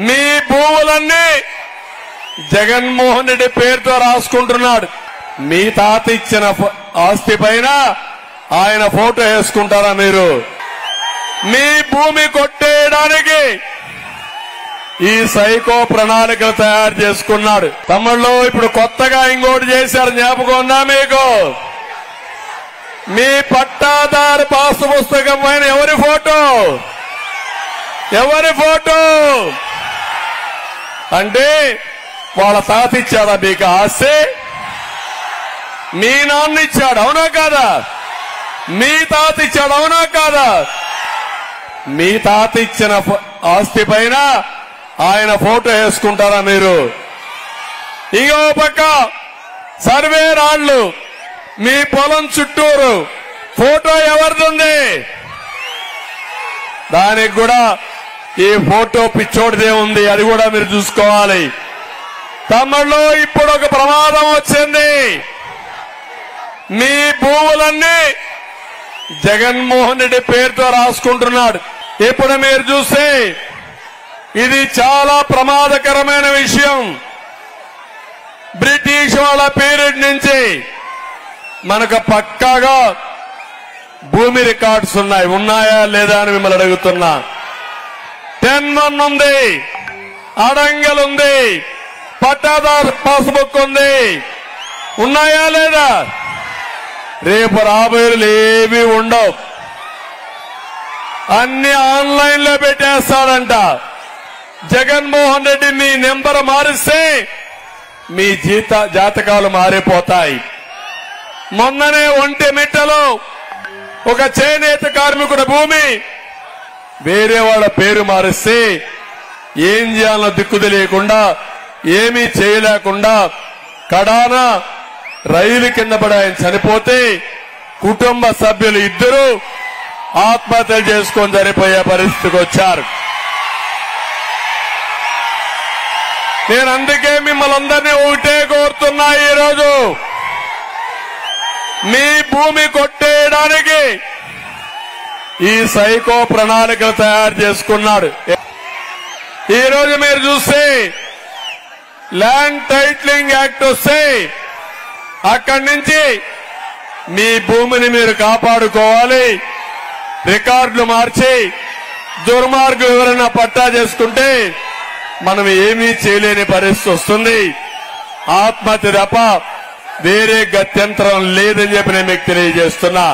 మీ భూములన్నీ జగన్మోహన్ రెడ్డి పేరుతో రాసుకుంటున్నాడు. మీ తాత ఇచ్చిన ఆస్తి పైన ఆయన ఫోటో వేసుకుంటారా మీరు? మీ భూమి కొట్టేయడానికి ఈ సైకో ప్రణాళికలు తయారు చేసుకున్నాడు. తమిళలో ఇప్పుడు కొత్తగా ఇంకోటి చేశారు, జ్ఞాపకం ఉందా మీకు? మీ పట్టాదారు పాసు పుస్తకం పైన ఎవరి ఫోటో? ఎవరి ఫోటో అంటే వాళ్ళ తాత ఇచ్చాడా మీకు ఆస్తి? మీ నాన్న ఇచ్చాడు, అవునా కాదా? మీ తాత ఇచ్చాడు, అవునా కాదా? మీ తాత ఇచ్చిన ఆస్తి పైన ఆయన ఫోటో వేసుకుంటారా మీరు? ఇంకో పక్క సర్వే రాళ్లు మీ పొలం చుట్టూరు ఫోటో ఎవరిది? దానికి కూడా ఈ ఫోటో పిచ్చోడిదే ఉంది, అది కూడా మీరు చూసుకోవాలి. తమిళలో ఇప్పుడు ఒక ప్రమాదం వచ్చింది. మీ భూములన్నీ జగన్మోహన్ రెడ్డి పేరుతో రాసుకుంటున్నాడు. ఇప్పుడు మీరు చూస్తే ఇది చాలా ప్రమాదకరమైన విషయం. బ్రిటిష్ వాళ్ళ పీరియడ్ నుంచి మనకు పక్కాగా భూమి రికార్డ్స్ ఉన్నాయి. ఉన్నాయా లేదా అని మిమ్మల్ని అడుగుతున్నా. 10-1 ఉంది, అడంగల్ ఉంది, పట్టాదారు పాస్బుక్ ఉంది. ఉన్నాయా లేదా? రేపు రాబోయేలు ఏమీ ఉండవు, అన్ని ఆన్లైన్ లో పెట్టేస్తాడంట. జగన్మోహన్ రెడ్డి మీ నెంబర్ మారిస్తే మీ జాతకాలు మారిపోతాయి. మొన్ననే ఒంటిమిట్టలో ఒక చేనేత కార్మికుడి భూమి వేరే వాళ్ళ పేరు మారిస్తే ఏం చేయాలో దిక్కు తెలియకుండా, ఏమీ చేయలేకుండా కడాన రైలు కింద పడి ఆయన చనిపోతే కుటుంబ సభ్యులు ఇద్దరు ఆత్మహత్యలు చేసుకొని చనిపోయే పరిస్థితికి వచ్చారు. నేను అందుకే మిమ్మల్ని అందరినీ ఒకటే కోరుతున్నా, ఈరోజు మీ భూమి కొట్టేయడానికి ఈ సైకో ప్రణాళికలు తయారు చేసుకున్నాడు. ఈరోజు మీరు చూస్తే ల్యాండ్ టైటిలింగ్ యాక్ట్ వస్తే అక్కడి నుంచి మీ భూమిని మీరు కాపాడుకోవాలి. రికార్డులు మార్చి దుర్మార్గ వివరణ పట్టా చేసుకుంటే మనం ఏమీ చేయలేని పరిస్థితి వస్తుంది. ఆత్మహత్య తప్ప వేరే గత్యంతరం లేదని చెప్పి నేను మీకు తెలియజేస్తున్నా.